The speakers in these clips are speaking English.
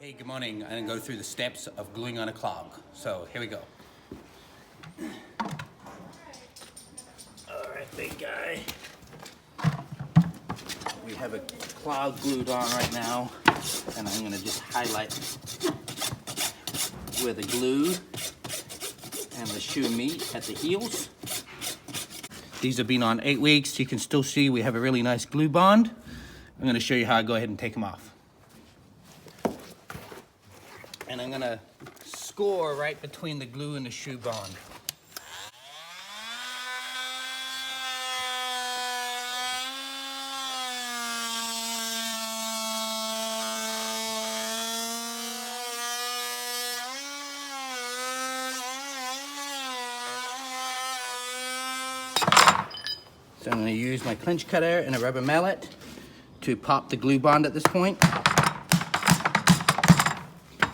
Hey, good morning. I'm going to go through the steps of gluing on a clog. So here we go. All right, big guy. We have a clog glued on right now, and I'm going to just highlight where the glue and the shoe meet at the heels. These have been on 8 weeks. You can still see we have a really nice glue bond. I'm going to show you how I go ahead and take them off. And I'm going to score right between the glue and the shoe bond. So I'm going to use my clinch cutter and a rubber mallet to pop the glue bond at this point.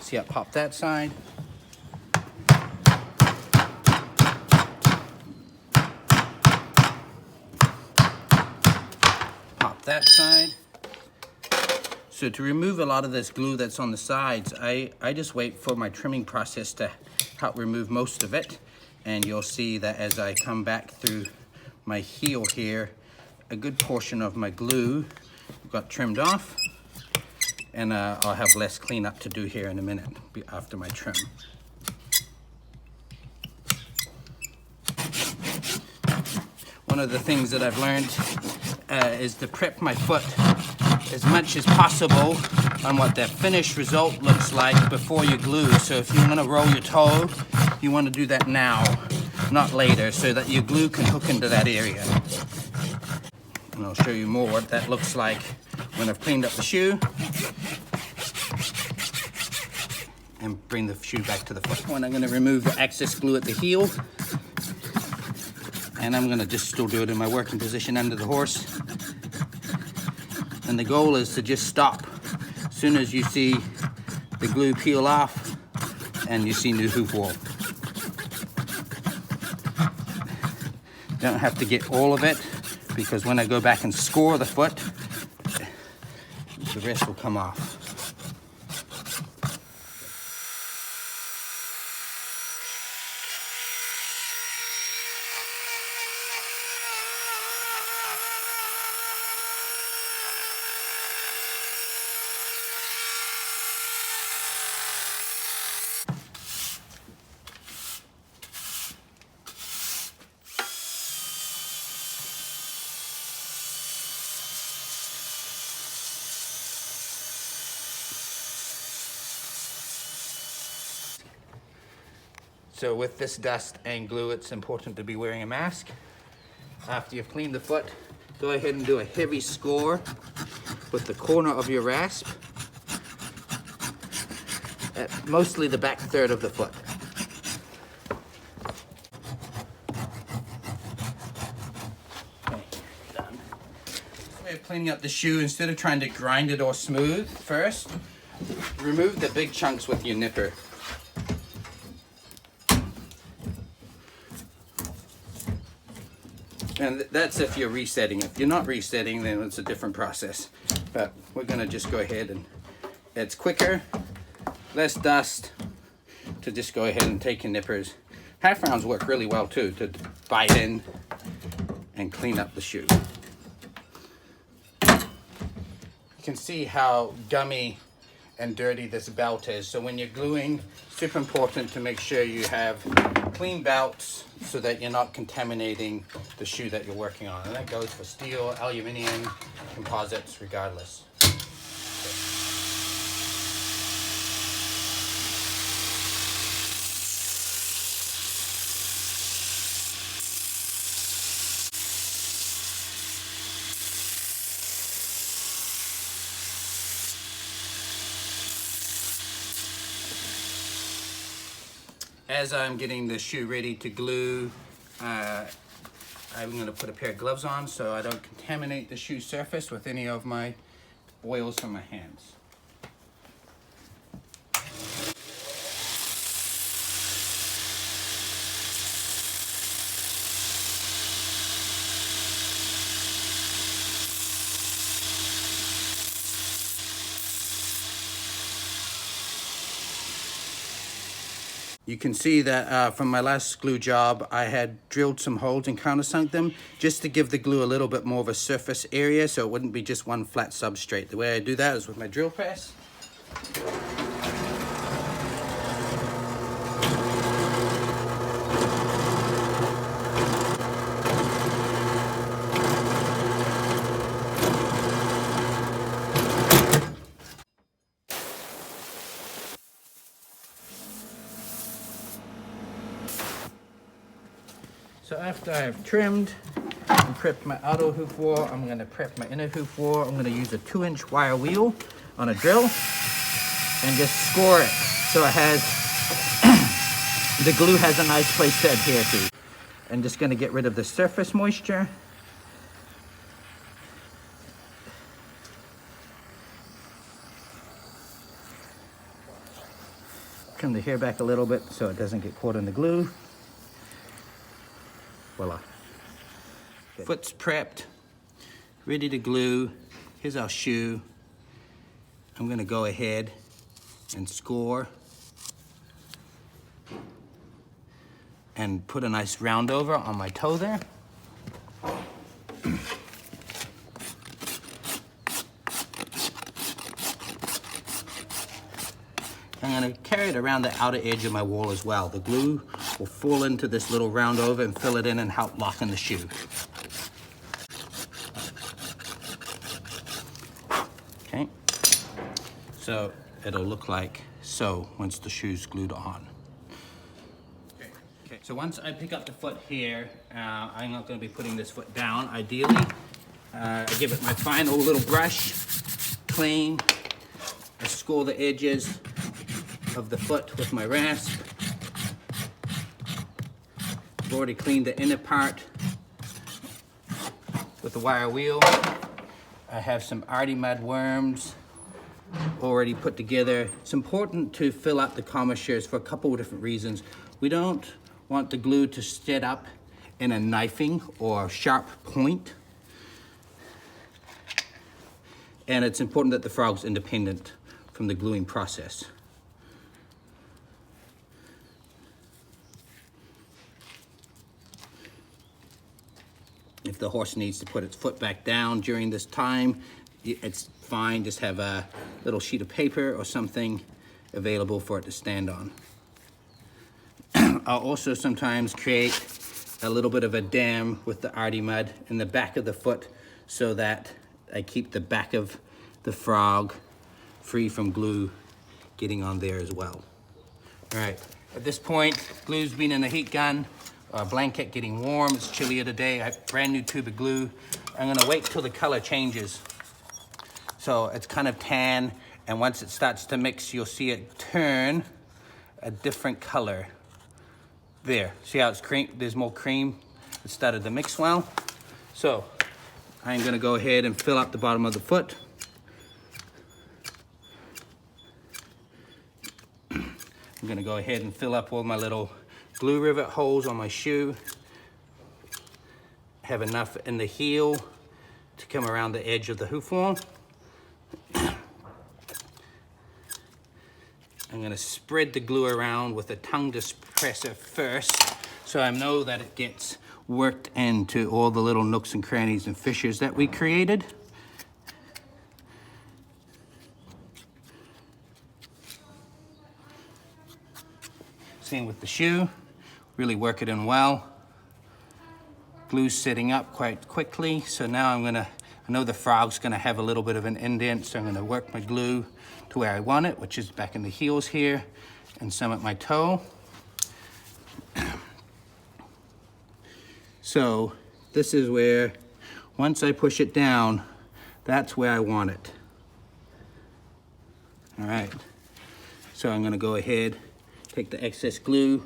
See, I popped that side. Pop that side. So to remove a lot of this glue that's on the sides, I just wait for my trimming process to help remove most of it. And you'll see that as I come back through my heel here, a good portion of my glue got trimmed off. And I'll have less cleanup to do here in a minute after my trim. One of the things that I've learned is to prep my foot as much as possible on what the finished result looks like before you glue. So if you want to roll your toe, you want to do that now, not later, so that your glue can hook into that area. And I'll show you more what that looks like when I've cleaned up the shoe and bring the shoe back to the foot. When I'm going to remove the excess glue at the heel, and I'm going to just still do it in my working position under the horse. And the goal is to just stop as soon as you see the glue peel off and you see new hoof wall. Don't have to get all of it, because when I go back and score the foot, the rest will come off. So with this dust and glue, it's important to be wearing a mask. After you've cleaned the foot, go ahead and do a heavy score with the corner of your rasp at mostly the back third of the foot. Okay, done. Way of cleaning up the shoe, instead of trying to grind it or smooth first, remove the big chunks with your nipper. And that's if you're resetting. If you're not resetting, then it's a different process. But we're gonna just go ahead and it's quicker, less dust, to just go ahead and take your nippers. Half rounds work really well too, to bite in and clean up the shoe. You can see how gummy and dirty this belt is. So when you're gluing, super important to make sure you have clean belts so that you're not contaminating the shoe that you're working on. And that goes for steel, aluminum, composites, regardless. As I'm getting the shoe ready to glue, I'm going to put a pair of gloves on so I don't contaminate the shoe surface with any of my oils from my hands. You can see that from my last glue job, I had drilled some holes and countersunk them just to give the glue a little bit more of a surface area so it wouldn't be just one flat substrate. The way I do that is with my drill press. So after I've trimmed and prepped my outer hoof wall, I'm going to prep my inner hoof wall. I'm going to use a 2-inch wire wheel on a drill and just score it so it has, the glue has a nice place to adhere to. I'm just going to get rid of the surface moisture. Trim the hair back a little bit so it doesn't get caught in the glue. Voila. Foot's prepped, ready to glue. Here's our shoe. I'm gonna go ahead and score and put a nice round over on my toe there. I'm gonna carry it around the outer edge of my wall as well. The glue will fall into this little round over and fill it in and help lock in the shoe. Okay, so it'll look like so once the shoe's glued on. Okay. So once I pick up the foot here, I'm not gonna be putting this foot down. Ideally, I give it my final little brush, clean. I score the edges of the foot with my rasp. I've already cleaned the inner part with the wire wheel. I have some Artimud worms already put together. It's important to fill up the commissures for a couple of different reasons. We don't want the glue to set up in a knifing or sharp point. And it's important that the frog's independent from the gluing process. If the horse needs to put its foot back down during this time, it's fine. Just have a little sheet of paper or something available for it to stand on. I'll also sometimes create a little bit of a dam with the Artimud in the back of the foot so that I keep the back of the frog free from glue getting on there as well. All right, at this point, glue's been in the heat gun. Blanket getting warm, it's chillier today. I have brand new tube of glue. I'm gonna wait till the color changes. So it's kind of tan, and once it starts to mix, you'll see it turn a different color. There, see how it's cream? There's more cream. It started to mix well. So I'm gonna go ahead and fill up the bottom of the foot. I'm gonna go ahead and fill up all my little glue rivet holes on my shoe. Have enough in the heel to come around the edge of the hoof wall. I'm gonna spread the glue around with a tongue depressor first so I know that it gets worked into all the little nooks and crannies and fissures that we created. Same with the shoe. Really work it in well. Glue's setting up quite quickly, so now I know the frog's gonna have a little bit of an indent, so I'm gonna work my glue to where I want it, which is back in the heels here, and some at my toe. So this is where, once I push it down, that's where I want it. All right, so I'm gonna go ahead, take the excess glue,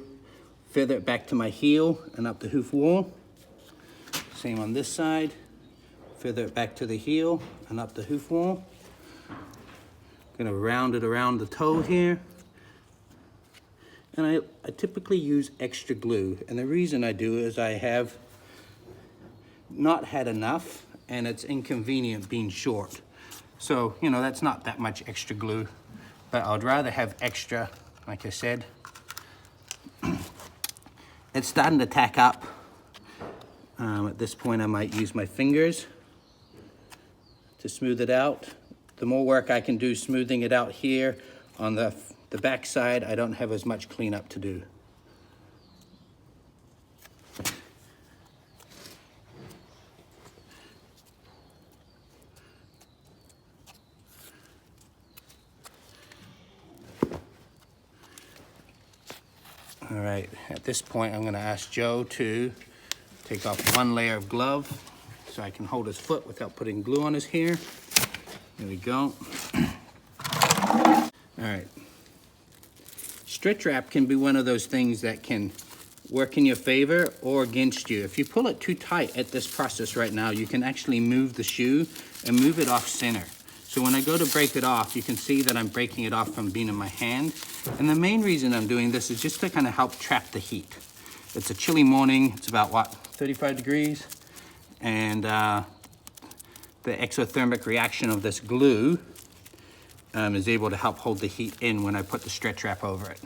feather it back to my heel and up the hoof wall. Same on this side. Feather it back to the heel and up the hoof wall. Gonna round it around the toe here. And I typically use extra glue. And the reason I do is I have not had enough and it's inconvenient being short. So, you know, that's not that much extra glue, but I'd rather have extra, like I said. it's starting to tack up. At this point, I might use my fingers to smooth it out. The more work I can do smoothing it out here on the back side, I don't have as much cleanup to do. All right, at this point, I'm gonna ask Joe to take off one layer of glove so I can hold his foot without putting glue on his hair. There we go. All right. Stretch wrap can be one of those things that can work in your favor or against you. If you pull it too tight at this process right now, you can actually move the shoe and move it off center. So when I go to break it off, you can see that I'm breaking it off from being in my hand. And the main reason I'm doing this is just to kind of help trap the heat. It's a chilly morning. It's about, what, 35 degrees? And the exothermic reaction of this glue is able to help hold the heat in when I put the stretch wrap over it.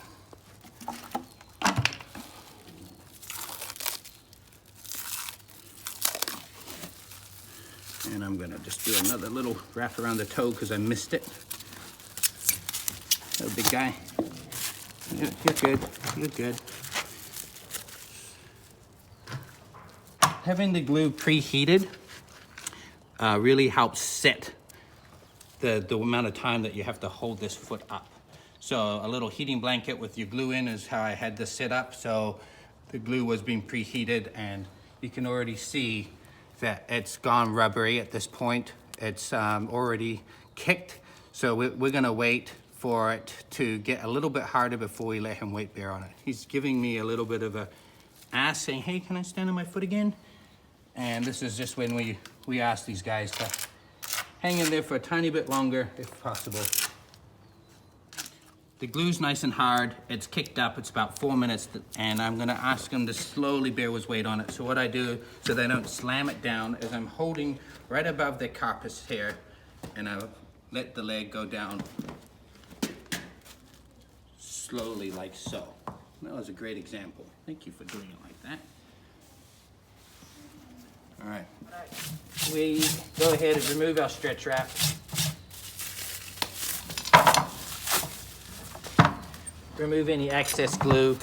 And I'm gonna just do another little wrap around the toe because I missed it. Oh, big guy. You're good, you're good. Having the glue preheated really helps set the amount of time that you have to hold this foot up. So a little heating blanket with your glue in is how I had this set up. So the glue was being preheated and you can already see that it's gone rubbery at this point. It's already kicked. So we're gonna wait for it to get a little bit harder before we let him weight bear on it. He's giving me a little bit of a ask saying, hey, can I stand on my foot again? And this is just when we ask these guys to hang in there for a tiny bit longer if possible. The glue's nice and hard. It's kicked up. It's about 4 minutes, and I'm gonna ask him to slowly bear his weight on it. So what I do, so they don't slam it down, is I'm holding right above the carpus here, and I let the leg go down slowly like so. That was a great example. Thank you for doing it like that. All right. We go ahead and remove our stretch wrap. Remove any excess glue.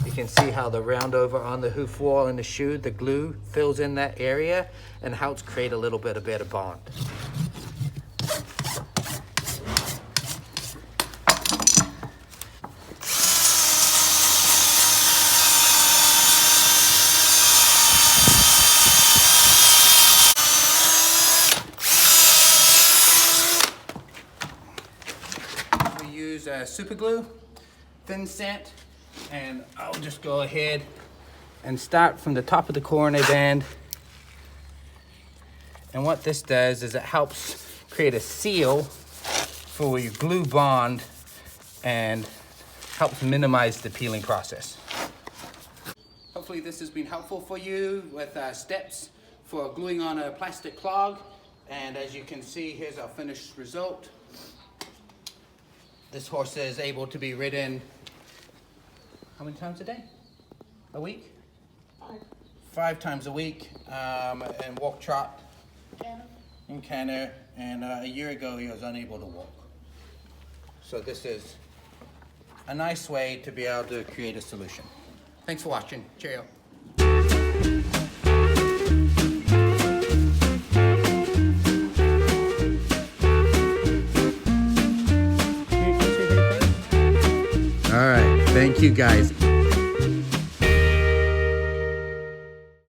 You can see how the round over on the hoof wall in the shoe, the glue fills in that area and helps create a little bit of better bond. Super glue, thin set, and I'll just go ahead and start from the top of the corner band. And what this does is it helps create a seal for your glue bond and helps minimize the peeling process. Hopefully this has been helpful for you with steps for gluing on a plastic clog. And as you can see, here's our finished result. This horse is able to be ridden how many times a day? A week? 5 times a week, and walk trot in canter. And a year ago he was unable to walk. So this is a nice way to be able to create a solution. Thanks for watching. Cheerio. All right, thank you guys.